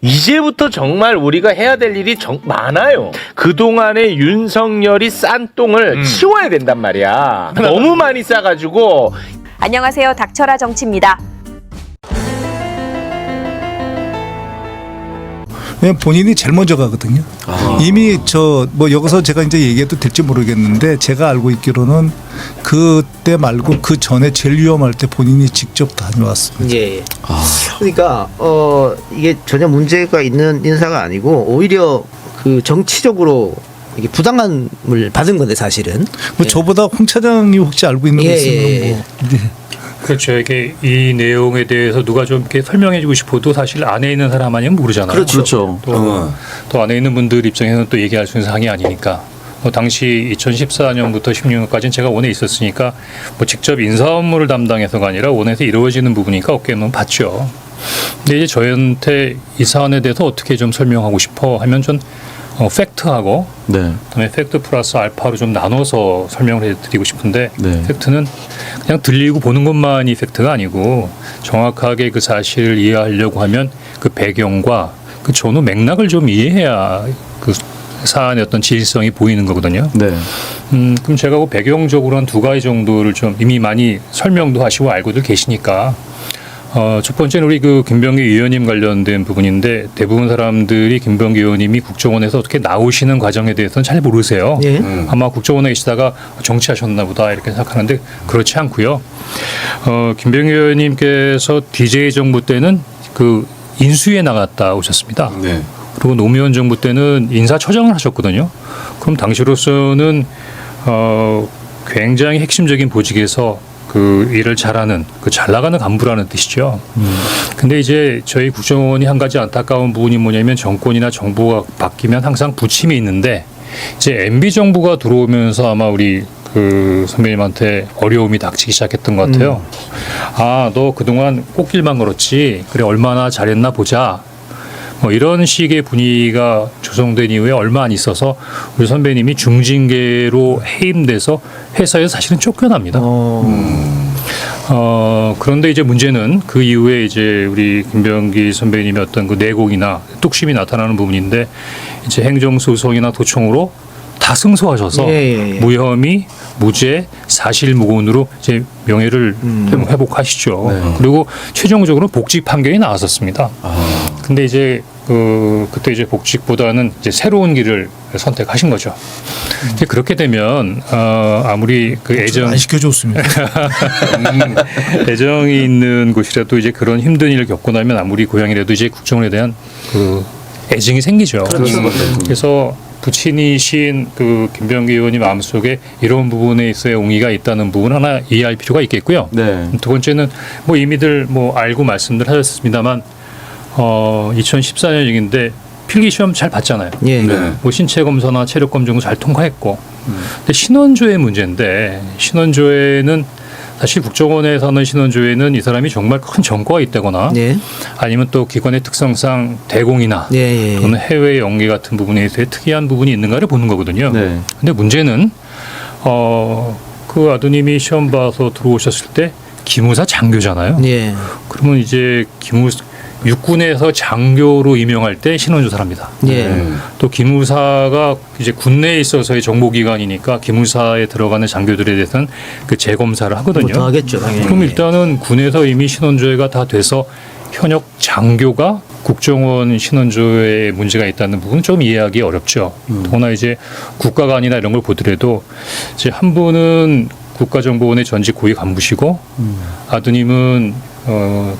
이제부터 정말 우리가 해야 될 일이 많아요. 그동안에 윤석열이 싼 똥을 치워야 된단 말이야. 너무 많이 싸가지고. 안녕하세요. 닥쳐라 정치입니다. 왜냐면 본인이 제일 먼저 가거든요. 이미 여기서 제가 이제 얘기해도 될지 모르겠는데 제가 알고 있기로는 그때 말고 그 전에 제일 위험할 때 본인이 직접 다녀왔습니다. 예. 그러니까 이게 전혀 문제가 있는 인사가 아니고 오히려 그 정치적으로 이게 부당함을 받은 건데 사실은. 저보다 홍 차장이 혹시 알고 있는 거 있으면 그렇죠. 이게 이 내용에 대해서 누가 좀 이렇게 설명해주고 싶어도 사실 안에 있는 사람 아니면 모르잖아요. 그렇죠. 또 안에 있는 분들 입장에서는 또 얘기할 수 있는 사항이 아니니까. 당시 2014년부터 16년까지는 제가 원에 있었으니까 직접 인사 업무를 담당해서가 아니라 원에서 이루어지는 부분이니까 어깨는 봤죠. 근데 이제 저희한테 이 사안에 대해서 어떻게 좀 설명하고 싶어 하면 전 팩트하고 그다음에 팩트 플러스 알파로 좀 나눠서 설명을 해드리고 싶은데 팩트는 그냥 들리고 보는 것만이 팩트가 아니고 정확하게 그 사실을 이해하려고 하면 그 배경과 그 전후 맥락을 좀 이해해야 그 사안의 어떤 진실성이 보이는 거거든요. 그럼 제가 그 배경적으로 한 두 가지 정도를 좀 이미 많이 설명도 하시고 알고들 계시니까 첫 번째는 우리 그 김병기 의원님 관련된 부분인데 대부분 사람들이 김병기 의원님이 국정원에서 어떻게 나오시는 과정에 대해서는 잘 모르세요. 아마 국정원에 계시다가 정치하셨나 보다 이렇게 생각하는데 그렇지 않고요. 김병기 의원님께서 DJ 정부 때는 그 인수위에 나갔다 오셨습니다. 그리고 노무현 정부 때는 인사처장을 하셨거든요. 그럼 당시로서는 굉장히 핵심적인 보직에서 그 일을 잘하는 그 잘 나가는 간부라는 뜻이죠. 근데 이제 저희 국정원이 한 가지 안타까운 부분이 뭐냐면 정권이나 정부가 바뀌면 항상 부침이 있는데 이제 MB 정부가 들어오면서 아마 우리 그 선배님한테 어려움이 닥치기 시작했던 것 같아요. 너 그동안 꽃길만 걸었지. 그래 얼마나 잘했나 보자. 이런 식의 분위기가 조성된 이후에 얼마 안 있어서 우리 선배님이 중징계로 해임돼서 회사에서 사실은 쫓겨납니다. 그런데 이제 문제는 그 이후에 이제 우리 김병기 선배님의 어떤 그 내공이나 뚝심이 나타나는 부분인데 이제 행정소송이나 도청으로 다 승소하셔서 무혐의, 무죄, 사실무근으로 이제 명예를 회복하시죠. 그리고 최종적으로 복직 판결이 나왔었습니다. 근데 이제 그때 이제 복직보다는 이제 새로운 길을 선택하신 거죠. 이제 그렇게 되면 아무리 그 안 시켜줬습니다. 애정이 있는 곳이라도 이제 그런 힘든 일을 겪고 나면 아무리 고향이라도 이제 국정원에 대한 그 애정이 생기죠. 그래서 부친이신 그 김병기 의원님 마음속에 이런 부분에 있어의 옹의가 있다는 부분 하나 이해할 필요가 있겠고요. 두 번째는 이미들 알고 말씀들 하셨습니다만 2014년 얘기인데 필기 시험 잘 봤잖아요. 신체 검사나 체력 검증도 잘 통과했고. 근데 신원조회 문제인데 신원조회는 사실 국정원에서는 신원조회는 이 사람이 정말 큰 전과가 있다거나 아니면 또 기관의 특성상 대공이나 또는 해외 연계 같은 부분에 있어서 특이한 부분이 있는가를 보는 거거든요. 근데 문제는 그 아드님이 시험 봐서 들어오셨을 때 기무사 장교잖아요. 그러면 이제 육군에서 장교로 임용할 때 신원조사를 합니다. 또 기무사가 이제 군내에 있어서의 정보기관이니까 기무사에 들어가는 장교들에 대해서는 그 재검사를 하거든요. 더 하겠죠, 당연히. 그럼 일단은 군에서 이미 신원조회가 다 돼서 현역 장교가 국정원 신원조회에 문제가 있다는 부분은 좀 이해하기 어렵죠. 더구나 이제 국가관이나 이런 걸 보더라도 이제 한 분은 국가정보원의 전직 고위 간부시고 아드님은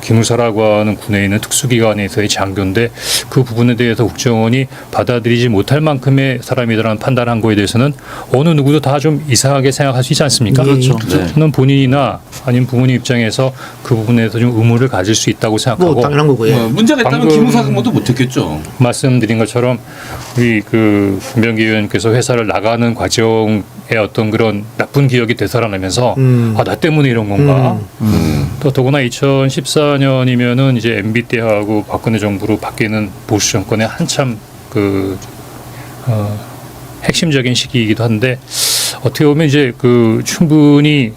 기무사라고 하는 군에 있는 특수기관에서의 장교인데 그 부분에 대해서 국정원이 받아들이지 못할 만큼의 사람이라는 판단한 거에 대해서는 어느 누구도 다 좀 이상하게 생각할 수 있지 않습니까? 저는 본인이나 아니면 부모님 입장에서 그 부분에서 좀 의무를 가질 수 있다고 생각하고 당연한 거고요. 문제가 있다면 기무사 근무도 못했겠죠. 말씀드린 것처럼 우리 그 김병기 의원께서 회사를 나가는 과정에 어떤 그런 나쁜 기억이 되살아나면서 나 때문에 이런 건가? 또 더구나 2014년이면은 이제 MB 때하고 박근혜 정부로 바뀌는 보수 정권의 한참 그 핵심적인 시기이기도 한데 어떻게 보면 이제 그 충분히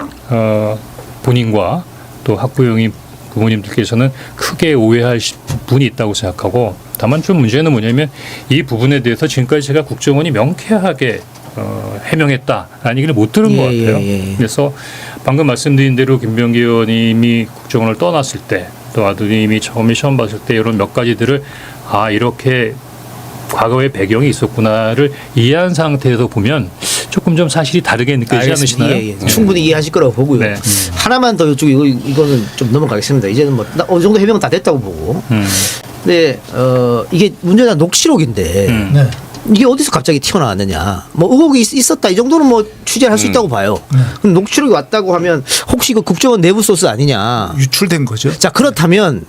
본인과 또 학부형인 부모님들께서는 크게 오해할 분이 있다고 생각하고 다만 좀 문제는 뭐냐면 이 부분에 대해서 지금까지 제가 국정원이 명쾌하게 해명했다라는 얘기를 못 들은 것 같아요. 그래서 방금 말씀드린 대로 김병기 의원님이 국정원을 떠났을 때 또 아드님이 처음에 시험 봤을 때 이런 몇 가지들을 이렇게 과거의 배경이 있었구나를 이해한 상태에서 보면 조금 좀 사실이 다르게 느껴지지 않으시나요? 예. 충분히 이해하실 거라고 보고요. 네. 하나만 더 여쭈고 이거는 좀 넘어가겠습니다. 이제는 뭐 어느 정도 해명 다 됐다고 보고. 근데 이게 문제는 녹취록인데 네. 이게 어디서 갑자기 튀어나왔느냐. 뭐 의혹이 있었다 이 정도는 뭐 취재를 할 수 있다고 봐요. 그럼 녹취록이 왔다고 하면 혹시 이거 국정원 내부 소스 아니냐. 유출된 거죠. 자 그렇다면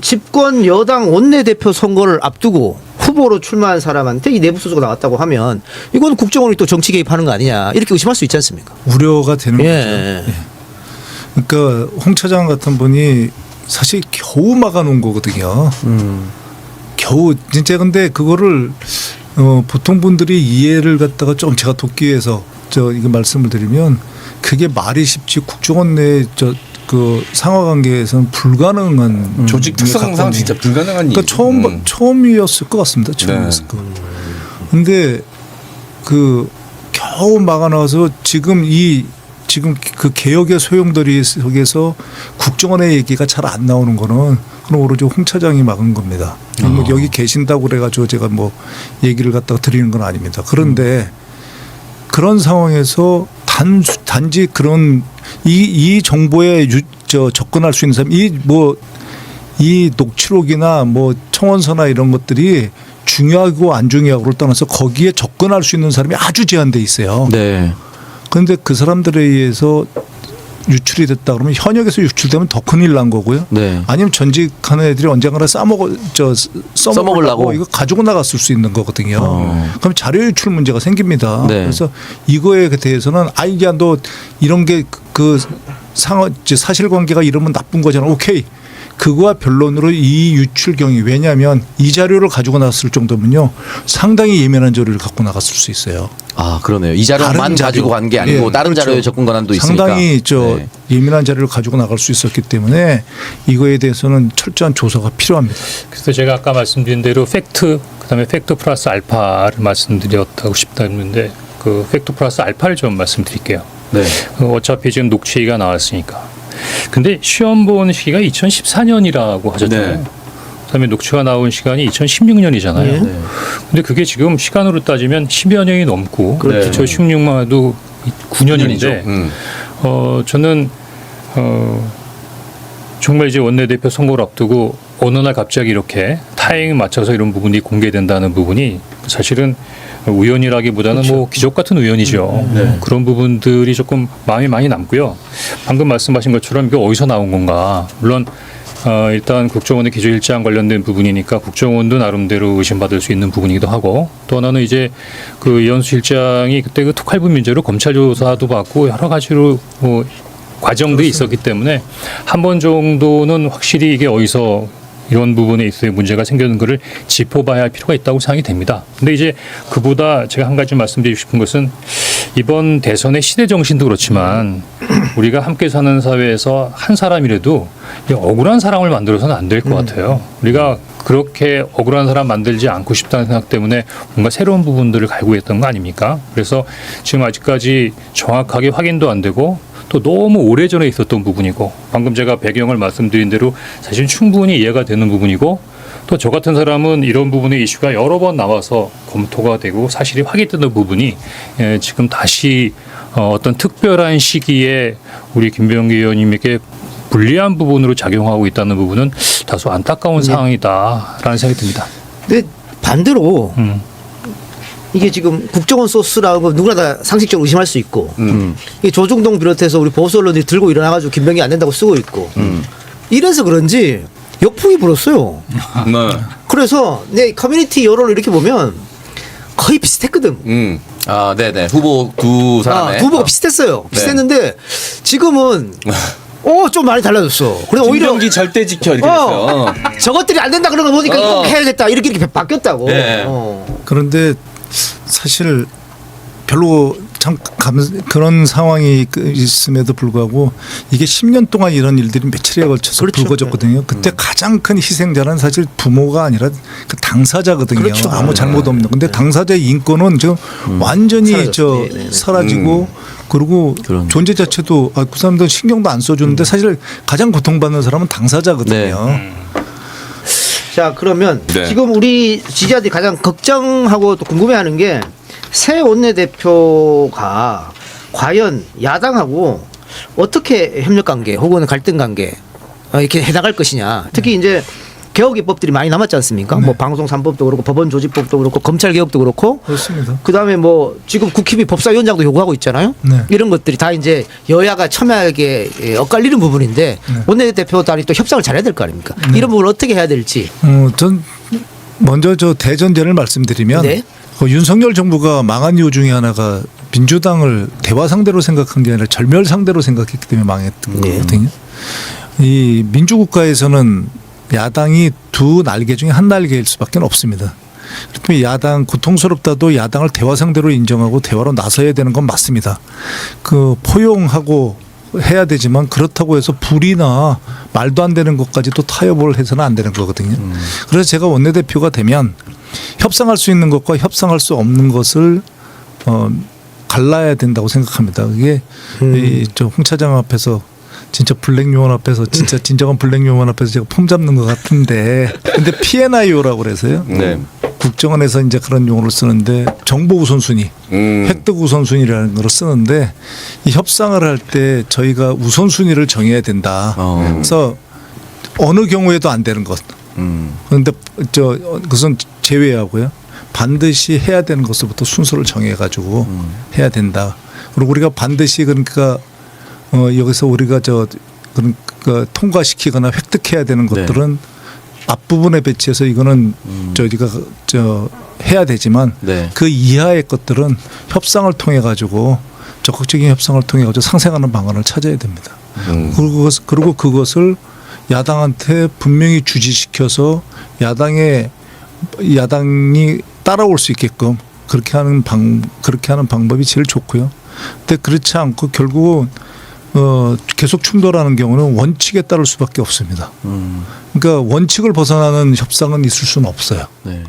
집권 여당 원내대표 선거를 앞두고 후보로 출마한 사람한테 이 내부 소스가 나왔다고 하면 이건 국정원이 또 정치 개입하는 거 아니냐 이렇게 의심할 수 있지 않습니까? 우려가 되는 거죠. 예. 그러니까 홍 차장 같은 분이 사실 겨우 막아놓은 거거든요. 겨우 진짜 근데 그거를 보통 분들이 이해를 갖다가 좀 제가 돕기 위해서 이거 말씀을 드리면 그게 말이 쉽지 국정원 내 그 상하 관계에서는 불가능한 조직 특성상 진짜 불가능한 일. 그러니까 처음이었을 것 같습니다. 처음이었을 것. 근데 그 겨우 막아놔서 지금 그 개혁의 소용돌이 속에서 국정원의 얘기가 잘 안 나오는 거는 그럼 오로지 홍 차장이 막은 겁니다. 뭐 여기 계신다고 그래가지고 제가 뭐 얘기를 갖다가 드리는 건 아닙니다. 그런데 그런 상황에서 단지 그런 이 정보에 접근할 수 있는 사람 이 녹취록이나 뭐 청원서나 이런 것들이 중요하고 안 중요하고를 떠나서 거기에 접근할 수 있는 사람이 아주 제한돼 있어요. 네. 그런데 그 사람들에 의해서 유출이 됐다 그러면 현역에서 유출되면 더 큰일 난 거고요. 네. 아니면 전직하는 애들이 언젠가는 써먹으려고 이거 가지고 나갔을 수 있는 거거든요. 그럼 자료 유출 문제가 생깁니다. 네. 그래서 이거에 대해서는 야 너 이런 게 그 사실관계가 이러면 나쁜 거잖아. 오케이. 그거와 변론으로 이 유출 경위 왜냐하면 이 자료를 가지고 나갔을 정도면요 상당히 예민한 자료를 갖고 나갔을 수 있어요. 아 그러네요. 이 자료만 다른 자료. 가지고 간 게 아니고 예, 다른 그렇죠. 자료에 접근 권한도 있으니까. 상당히 네. 예민한 자료를 가지고 나갈 수 있었기 때문에 이거에 대해서는 철저한 조사가 필요합니다. 그래서 제가 아까 말씀드린 대로 팩트 그다음에 팩트 플러스 알파를 말씀드렸다고 싶다는데 그 팩트 플러스 알파를 좀 말씀드릴게요. 네. 어차피 지금 녹취가 나왔으니까. 근데 시험 본 시기가 2014년이라고 하셨잖아요. 네. 그다음에 녹취가 나온 시간이 2016년이잖아요. 네. 근데 그게 지금 시간으로 따지면 10여 년이 넘고 그렇죠. 저 16만 해도 9년인데 저는 정말 이제 원내대표 선거를 앞두고 어느 날 갑자기 이렇게 타이밍 맞춰서 이런 부분이 공개된다는 부분이 사실은 우연이라기보다는 뭐 기적 같은 우연이죠. 그런 부분들이 조금 마음이 많이 남고요. 방금 말씀하신 것처럼 이게 어디서 나온 건가. 물론 일단 국정원의 기조일장 관련된 부분이니까 국정원도 나름대로 의심받을 수 있는 부분이기도 하고 또 하나는 이제 그 이현수 실장이 그때 그 특활비 문제로 검찰 조사도 받고 여러 가지로 뭐 과정들이 있었기 때문에 한 번 정도는 확실히 이게 어디서 이런 부분에 있어서 문제가 생기는 것을 짚어봐야 할 필요가 있다고 생각이 됩니다. 근데 이제 그보다 제가 한 가지 말씀드리고 싶은 것은 이번 대선의 시대 정신도 그렇지만 우리가 함께 사는 사회에서 한 사람이라도 억울한 사람을 만들어서는 안 될 것 같아요. 우리가 그렇게 억울한 사람 만들지 않고 싶다는 생각 때문에 뭔가 새로운 부분들을 갈구했던 거 아닙니까? 그래서 지금 아직까지 정확하게 확인도 안 되고 또 너무 오래전에 있었던 부분이고 방금 제가 배경을 말씀드린 대로 사실 충분히 이해가 되는 부분이고 또 저 같은 사람은 이런 부분의 이슈가 여러 번 나와서 검토가 되고 사실이 확인되는 부분이 지금 다시 어떤 특별한 시기에 우리 김병기 의원님에게 불리한 부분으로 작용하고 있다는 부분은 다소 안타까운 상황이다라는 생각이 듭니다. 근데 반대로 이게 지금 국정원 소스라는 거 누구나 다 상식적으로 의심할 수 있고 이게 조중동 비롯해서 우리 보수 언론이 들고 일어나가지고 김병기 안 된다고 쓰고 있고 이래서 그런지 역풍이 불었어요. 그래서 내 커뮤니티 여론을 이렇게 보면 거의 비슷했거든. 아, 네네. 후보 두 사람의 후보가 비슷했어요. 네. 비슷했는데 지금은 좀 많이 달라졌어. 그래서 오히려 김병기 절대 지켜 이렇게 됐어요. 저것들이 안 된다 그런 거 보니까 꼭 해야겠다 이렇게 바뀌었다고. 네. 그런데 사실 별로 참 그런 상황이 있음에도 불구하고 이게 10년 동안 이런 일들이 며칠에 걸쳐서 그렇죠. 불거졌거든요. 그때 가장 큰 희생자는 사실 부모가 아니라 그 당사자거든요. 그렇죠. 아무 잘못 없는. 근데 당사자의 인권은 지금 완전히 사라지고 그리고 그런. 존재 자체도 그 사람들 신경도 안 써주는데 사실 가장 고통받는 사람은 당사자거든요. 네. 자, 그러면 네. 지금 우리 지지자들이 가장 걱정하고 또 궁금해하는 게 새 원내대표가 과연 야당하고 어떻게 협력 관계 혹은 갈등 관계 이렇게 해나갈 것이냐. 특히 이제 개혁 입법들이 많이 남았지 않습니까? 뭐 방송 3법도 그렇고 법원 조직법도 그렇고 검찰 개혁도 그렇고 그렇습니다. 그다음에 뭐 지금 국힘이 법사위원장도 요구하고 있잖아요. 네. 이런 것들이 다 이제 여야가 첨예하게 엇갈리는 부분인데 원내대표단이 또 협상을 잘해야 될 거 아닙니까? 이런 부분을 어떻게 해야 될지. 전 먼저 저 대전제를 말씀드리면 네. 윤석열 정부가 망한 이유 중에 하나가 민주당을 대화 상대로 생각한 게 아니라 절멸 상대로 생각했기 때문에 망했던 거거든요. 이 민주국가에서는 야당이 두 날개 중에 한 날개일 수밖에 없습니다. 그렇다면 야당 고통스럽다도 야당을 대화 상대로 인정하고 대화로 나서야 되는 건 맞습니다. 그 포용하고 해야 되지만 그렇다고 해서 불이나 말도 안 되는 것까지도 타협을 해서는 안 되는 거거든요. 그래서 제가 원내대표가 되면 협상할 수 있는 것과 협상할 수 없는 것을 갈라야 된다고 생각합니다. 그게 저 홍 차장 앞에서 진짜 블랙요원 앞에서 진짜 진정한 블랙요원 앞에서 제가 폼 잡는 것 같은데 근데 P&IO라고 그래서요. 네. 국정원에서 이제 그런 용어를 쓰는데 정보 우선순위, 획득 우선순위라는 걸 쓰는데 이 협상을 할 때 저희가 우선순위를 정해야 된다. 그래서 어느 경우에도 안 되는 것. 그런데 그것은 제외하고요. 반드시 해야 되는 것부터 순서를 정해가지고 해야 된다. 그리고 우리가 반드시 그러니까 여기서 우리가 그러니까 통과시키거나 획득해야 되는 것들은 앞부분에 배치해서 이거는 저희가 해야 되지만 네. 그 이하의 것들은 협상을 통해 가지고 적극적인 협상을 통해 가지고 상생하는 방안을 찾아야 됩니다. 그리고 그것을 야당한테 분명히 주지시켜서 야당이 따라올 수 있게끔 그렇게 하는 방법이 제일 좋고요. 근데 그렇지 않고 결국은 계속 충돌하는 경우는 원칙에 따를 수밖에 없습니다. 그러니까 원칙을 벗어나는 협상은 있을 수는 없어요. 네.